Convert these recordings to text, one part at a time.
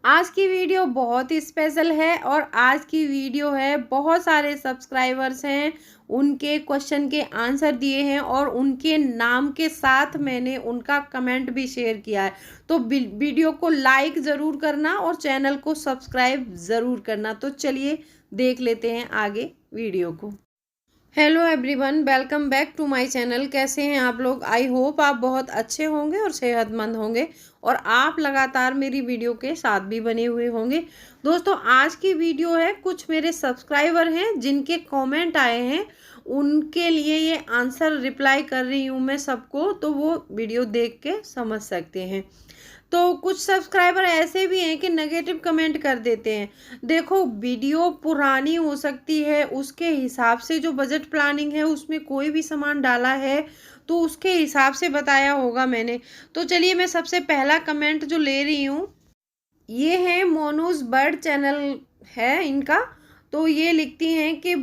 आज की वीडियो बहुत ही स्पेशल है और आज की वीडियो है बहुत सारे सब्सक्राइबर्स हैं, उनके क्वेश्चन के आंसर दिए हैं और उनके नाम के साथ मैंने उनका कमेंट भी शेयर किया है। तो वीडियो को लाइक ज़रूर करना और चैनल को सब्सक्राइब ज़रूर करना। तो चलिए देख लेते हैं आगे वीडियो को। Hello everyone, welcome back to my channel. कैसे हैं आप लोग? आई होप आप बहुत अच्छे होंगे और सेहतमंद होंगे और आप लगातार मेरी वीडियो के साथ भी बने हुए होंगे। दोस्तों, आज की वीडियो है, कुछ मेरे सब्सक्राइबर हैं जिनके कमेंट आए हैं, उनके लिए ये आंसर रिप्लाई कर रही हूँ मैं सबको, तो वो वीडियो देख के समझ सकते हैं। तो कुछ सब्सक्राइबर ऐसे भी हैं कि नेगेटिव कमेंट कर देते हैं। देखो, वीडियो पुरानी हो सकती है, उसके हिसाब से जो बजट प्लानिंग है उसमें कोई भी सामान डाला है तो उसके हिसाब से बताया होगा मैंने। तो चलिए, मैं सबसे पहला कमेंट जो ले रही हूँ, ये है मोनूज बर्ड चैनल है इनका। तो ये लिखती हैं कि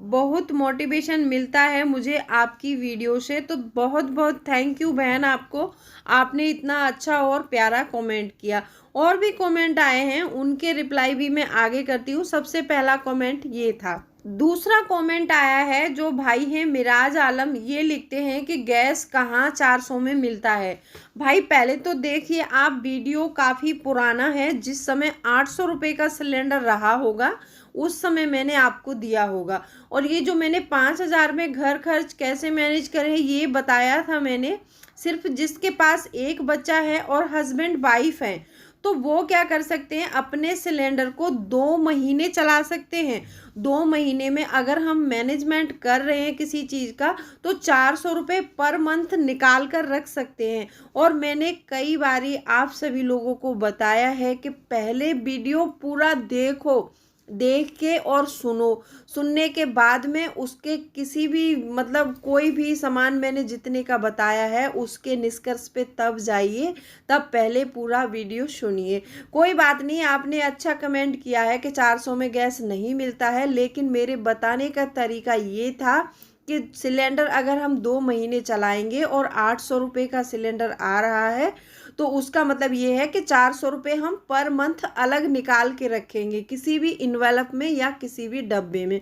बहुत मोटिवेशन मिलता है मुझे आपकी वीडियो से। तो बहुत बहुत थैंक यू बहन आपको, आपने इतना अच्छा और प्यारा कमेंट किया। और भी कमेंट आए हैं, उनके रिप्लाई भी मैं आगे करती हूँ। सबसे पहला कमेंट ये था। दूसरा कमेंट आया है, जो भाई हैं मिराज आलम, ये लिखते हैं कि गैस कहाँ 400 में मिलता है। भाई पहले तो देखिए, आप वीडियो काफ़ी पुराना है, जिस समय 800 रुपये का सिलेंडर रहा होगा उस समय मैंने आपको दिया होगा। और ये जो मैंने 5000 में घर खर्च कैसे मैनेज करें ये बताया था मैंने। सिर्फ जिसके पास एक बच्चा है और हस्बैंड वाइफ हैं, तो वो क्या कर सकते हैं, अपने सिलेंडर को 2 महीने चला सकते हैं। 2 महीने में अगर हम मैनेजमेंट कर रहे हैं किसी चीज़ का, तो 400 रुपये पर मंथ निकाल कर रख सकते हैं। और मैंने कई बारी आप सभी लोगों को बताया है कि पहले वीडियो पूरा देखो, देख के और सुनने के बाद में उसके किसी भी मतलब कोई भी सामान मैंने जितने का बताया है उसके निष्कर्ष पे तब जाइए, तब पहले पूरा वीडियो सुनिए। कोई बात नहीं, आपने अच्छा कमेंट किया है कि 400 में गैस नहीं मिलता है, लेकिन मेरे बताने का तरीका ये था कि सिलेंडर अगर हम 2 महीने चलाएंगे और 800 रुपये का सिलेंडर आ रहा है, तो उसका मतलब ये है कि 400 रुपये हम पर मंथ अलग निकाल के रखेंगे किसी भी इन्वेलप में या किसी भी डब्बे में।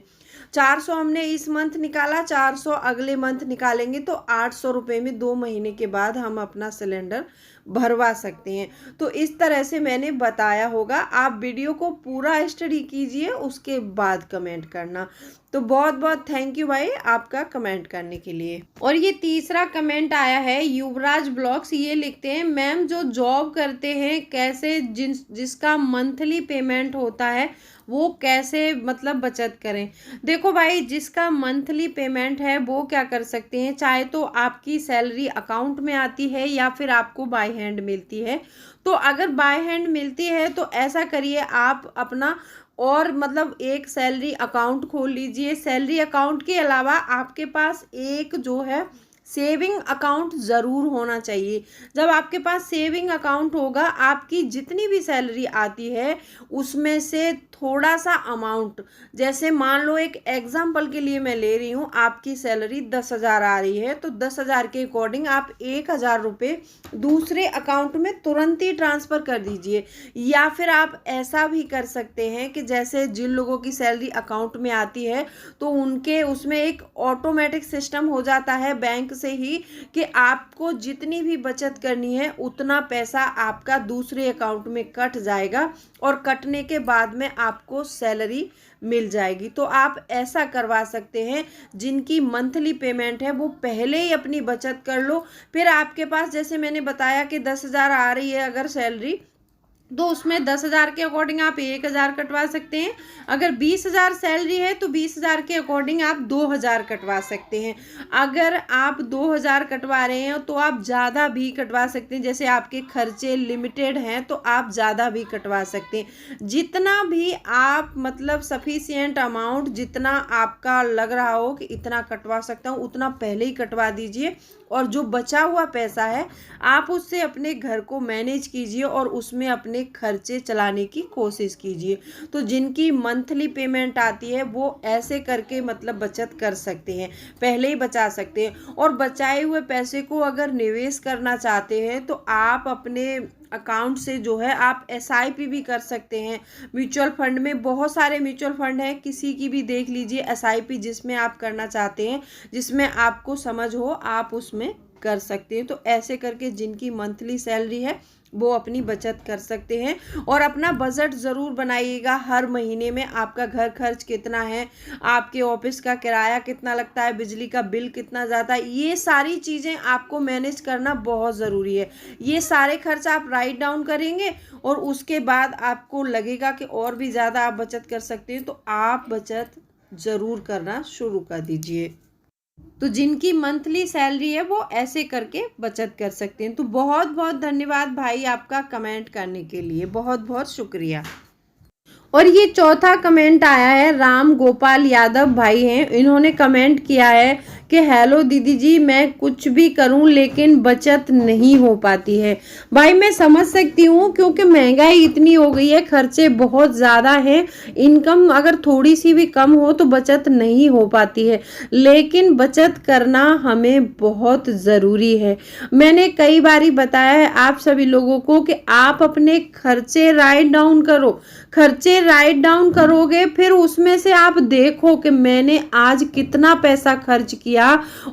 400 हमने इस मंथ निकाला, 400 अगले मंथ निकालेंगे, तो 800 रुपये में 2 महीने के बाद हम अपना सिलेंडर भरवा सकते हैं। तो इस तरह से मैंने बताया होगा। आप वीडियो को पूरा स्टडी कीजिए, उसके बाद कमेंट करना। तो बहुत बहुत थैंक यू भाई आपका कमेंट करने के लिए। और ये तीसरा कमेंट आया है युवराज ब्लॉग्स, ये लिखते हैं, मैम जो जॉब करते हैं कैसे जिसका मंथली पेमेंट होता है वो कैसे मतलब बचत करें। देखो भाई, जिसका मंथली पेमेंट है वो क्या कर सकते हैं, चाहे तो आपकी सैलरी अकाउंट में आती है या फिर आपको बाय हैंड मिलती है। तो अगर बाय हैंड मिलती है तो ऐसा करिए, आप अपना और मतलब एक सैलरी अकाउंट खोल लीजिए। सैलरी अकाउंट के अलावा आपके पास एक जो है सेविंग अकाउंट ज़रूर होना चाहिए। जब आपके पास सेविंग अकाउंट होगा, आपकी जितनी भी सैलरी आती है उसमें से थोड़ा सा अमाउंट, जैसे मान लो एक एग्जांपल के लिए मैं ले रही हूँ, आपकी सैलरी 10,000 आ रही है, तो 10,000 के अकॉर्डिंग आप 1,000 रुपये दूसरे अकाउंट में तुरंत ही ट्रांसफ़र कर दीजिए। या फिर आप ऐसा भी कर सकते हैं कि जैसे जिन लोगों की सैलरी अकाउंट में आती है तो उनके उसमें एक ऑटोमेटिक सिस्टम हो जाता है बैंक से ही कि आपको जितनी भी बचत करनी है उतना पैसा आपका दूसरे अकाउंट में कट जाएगा और कटने के बाद में आपको सैलरी मिल जाएगी। तो आप ऐसा करवा सकते हैं। जिनकी मंथली पेमेंट है वो पहले ही अपनी बचत कर लो। फिर आपके पास जैसे मैंने बताया कि 10,000 आ रही है अगर सैलरी, तो उसमें 10,000 के अकॉर्डिंग आप 1,000 कटवा सकते हैं। अगर 20,000 सैलरी है तो 20,000 के अकॉर्डिंग आप 2,000 कटवा सकते हैं। अगर आप 2,000 कटवा रहे हैं तो आप ज़्यादा भी कटवा सकते हैं। जैसे आपके खर्चे लिमिटेड हैं तो आप ज़्यादा भी कटवा सकते हैं। जितना भी आप मतलब सफिशिएंट अमाउंट जितना आपका लग रहा हो कि इतना कटवा सकता हूँ, उतना पहले ही कटवा दीजिए। और जो बचा हुआ पैसा है आप उससे अपने घर को मैनेज कीजिए और उसमें अपने आपके खर्चे चलाने की कोशिश कीजिए। तो जिनकी मंथली पेमेंट आती है वो ऐसे करके मतलब बचत कर सकते हैं, पहले ही बचा सकते हैं। और बचाए हुए पैसे को अगर निवेश करना चाहते हैं तो आप अपने अकाउंट से जो है आप एसआईपी भी कर सकते हैं। म्यूचुअल फंड में बहुत सारे म्यूचुअल फंड हैं, किसी की भी देख लीजिए एसआईपी जिसमें आप करना चाहते हैं, जिसमें आपको समझ हो आप उसमें कर सकते हैं। तो ऐसे करके जिनकी मंथली सैलरी है वो अपनी बचत कर सकते हैं। और अपना बजट ज़रूर बनाइएगा, हर महीने में आपका घर खर्च कितना है, आपके ऑफिस का किराया कितना लगता है, बिजली का बिल कितना ज़्यादा है, ये सारी चीज़ें आपको मैनेज करना बहुत ज़रूरी है। ये सारे खर्च आप राइट डाउन करेंगे और उसके बाद आपको लगेगा कि और भी ज़्यादा आप बचत कर सकते हैं, तो आप बचत ज़रूर करना शुरू कर दीजिए। तो जिनकी मंथली सैलरी है वो ऐसे करके बचत कर सकते हैं। तो बहुत बहुत धन्यवाद भाई आपका कमेंट करने के लिए, बहुत बहुत शुक्रिया। और ये चौथा कमेंट आया है, राम गोपाल यादव भाई हैं, इन्होंने कमेंट किया है कि हेलो दीदी जी, मैं कुछ भी करूं लेकिन बचत नहीं हो पाती है। भाई मैं समझ सकती हूँ, क्योंकि महंगाई इतनी हो गई है, खर्चे बहुत ज़्यादा हैं, इनकम अगर थोड़ी सी भी कम हो तो बचत नहीं हो पाती है। लेकिन बचत करना हमें बहुत ज़रूरी है। मैंने कई बारी बताया है आप सभी लोगों को कि आप अपने खर्चे राइट डाउन करो। खर्चे राइट डाउन करोगे, फिर उसमें से आप देखो कि मैंने आज कितना पैसा खर्च किया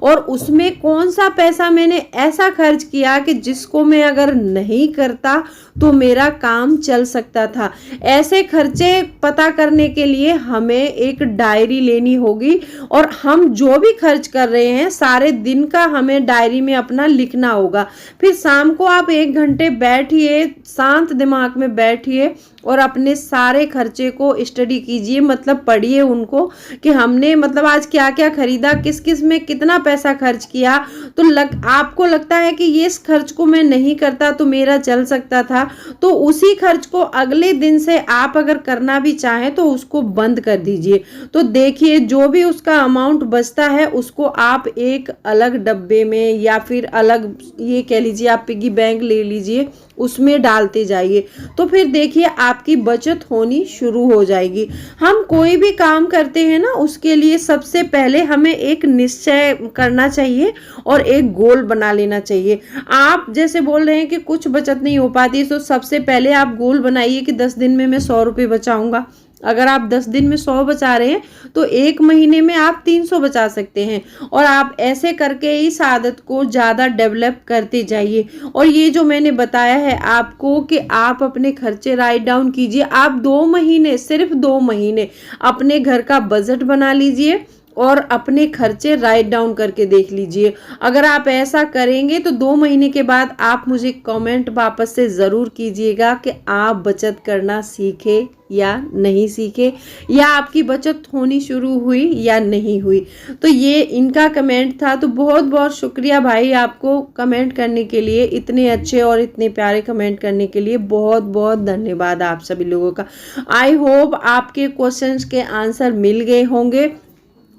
और उसमें कौन सा पैसा मैंने ऐसा खर्च किया कि जिसको मैं अगर नहीं करता तो मेरा काम चल सकता था। ऐसे खर्चे पता करने के लिए हमें एक डायरी लेनी होगी और हम जो भी खर्च कर रहे हैं सारे दिन का हमें डायरी में अपना लिखना होगा। फिर शाम को आप 1 घंटे बैठिए, शांत दिमाग में बैठिए और अपने सारे खर्चे को स्टडी कीजिए, मतलब पढ़िए उनको कि हमने मतलब आज क्या क्या खरीदा, किस किस में कितना पैसा खर्च किया। तो आपको लगता है कि ये इस खर्च को मैं नहीं करता तो मेरा चल सकता था, तो उसी खर्च को अगले दिन से आप अगर करना भी चाहें तो उसको बंद कर दीजिए। तो देखिए जो भी उसका अमाउंट बचता है उसको आप एक अलग डब्बे में या फिर अलग, ये कह लीजिए आप पिगी बैंक ले लीजिए, उसमें डालते जाइए। तो फिर देखिए आपकी बचत होनी शुरू हो जाएगी। हम कोई भी काम करते हैं ना, उसके लिए सबसे पहले हमें एक निश्चय करना चाहिए और एक गोल बना लेना चाहिए। आप जैसे बोल रहे हैं कि कुछ बचत नहीं हो पाती, तो सबसे पहले आप गोल बनाइए कि 10 दिन में मैं 100 रुपये बचाऊंगा। अगर आप 10 दिन में 100 बचा रहे हैं तो 1 महीने में आप 300 बचा सकते हैं। और आप ऐसे करके इस आदत को ज़्यादा डेवलप करते जाइए। और ये जो मैंने बताया है आपको कि आप अपने खर्चे राइट डाउन कीजिए, आप 2 महीने, सिर्फ 2 महीने अपने घर का बजट बना लीजिए और अपने खर्चे राइट डाउन करके देख लीजिए। अगर आप ऐसा करेंगे तो 2 महीने के बाद आप मुझे कमेंट वापस से ज़रूर कीजिएगा कि आप बचत करना सीखे या नहीं सीखे, या आपकी बचत होनी शुरू हुई या नहीं हुई। तो ये इनका कमेंट था। तो बहुत बहुत शुक्रिया भाई आपको कमेंट करने के लिए, इतने अच्छे और इतने प्यारे कमेंट करने के लिए बहुत बहुत धन्यवाद आप सभी लोगों का। आई होप आपके क्वेश्चंस के आंसर मिल गए होंगे।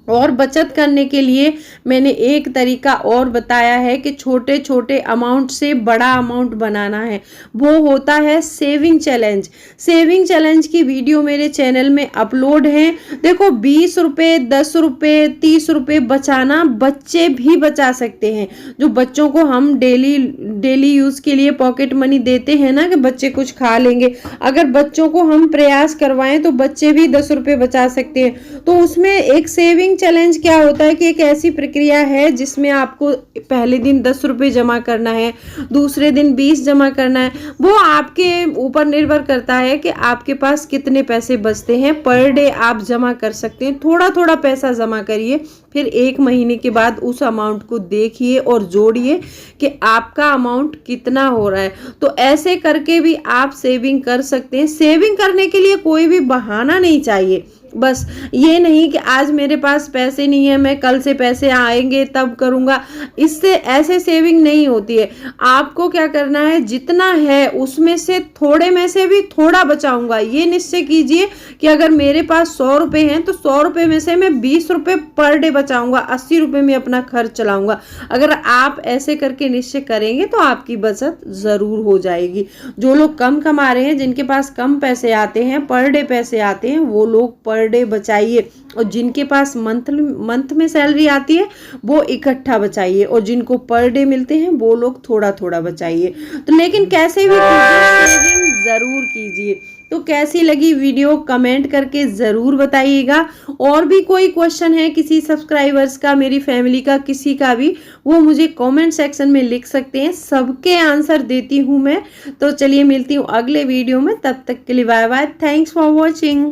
और बचत करने के लिए मैंने एक तरीका और बताया है कि छोटे छोटे अमाउंट से बड़ा अमाउंट बनाना है, वो होता है सेविंग चैलेंज। सेविंग चैलेंज की वीडियो मेरे चैनल में अपलोड है। देखो 20 रुपये, 10 रुपये, 30 रुपये बचाना बच्चे भी बचा सकते हैं। जो बच्चों को हम डेली यूज़ के लिए पॉकेट मनी देते हैं ना कि बच्चे कुछ खा लेंगे, अगर बच्चों को हम प्रयास करवाएं तो बच्चे भी 10 रुपये बचा सकते हैं। तो उसमें एक सेविंग चैलेंज क्या होता है कि एक ऐसी प्रक्रिया है जिसमें आपको पहले दिन 10 रुपये जमा करना है, दूसरे दिन 20 जमा करना है। वो आपके ऊपर निर्भर करता है कि आपके पास कितने पैसे बचते हैं। पर डे आप जमा कर सकते हैं, थोड़ा थोड़ा पैसा जमा करिए, फिर 1 महीने के बाद उस अमाउंट को देखिए और जोड़िए कि आपका अमाउंट कितना हो रहा है। तो ऐसे करके भी आप सेविंग कर सकते हैं। सेविंग करने के लिए कोई भी बहाना नहीं चाहिए। बस ये नहीं कि आज मेरे पास पैसे नहीं है, मैं कल से पैसे आएंगे तब करूँगा, इससे ऐसे सेविंग नहीं होती है। आपको क्या करना है, जितना है उसमें से थोड़े में से भी थोड़ा बचाऊंगा, ये निश्चय कीजिए कि अगर मेरे पास 100 रुपये हैं तो 100 रुपये में से मैं 20 रुपये पर डे बचाऊंगा, 80 रुपये में अपना खर्च चलाऊंगा। अगर आप ऐसे करके निश्चय करेंगे तो आपकी बचत ज़रूर हो जाएगी। जो लोग कम कमा रहे हैं, जिनके पास कम पैसे आते हैं, पर डे पैसे आते हैं, वो लोग पर डे बचाइए, और जिनके पास मंथ में सैलरी आती है वो इकट्ठा बचाइए, और जिनको पर डे मिलते हैं वो लोग थोड़ा थोड़ा बचाइए। तो लेकिन कैसे भी कीजिए, सेविंग ज़रूर कीजिए। तो कैसी लगी वीडियो कमेंट करके ज़रूर बताइएगा। और भी कोई क्वेश्चन है किसी सब्सक्राइबर्स का, मेरी फैमिली का, किसी का भी, वो मुझे कमेंट सेक्शन में लिख सकते हैं, सबके आंसर देती हूँ मैं। तो चलिए मिलती हूँ अगले वीडियो में, तब तक के लिए bye bye, thanks for watching.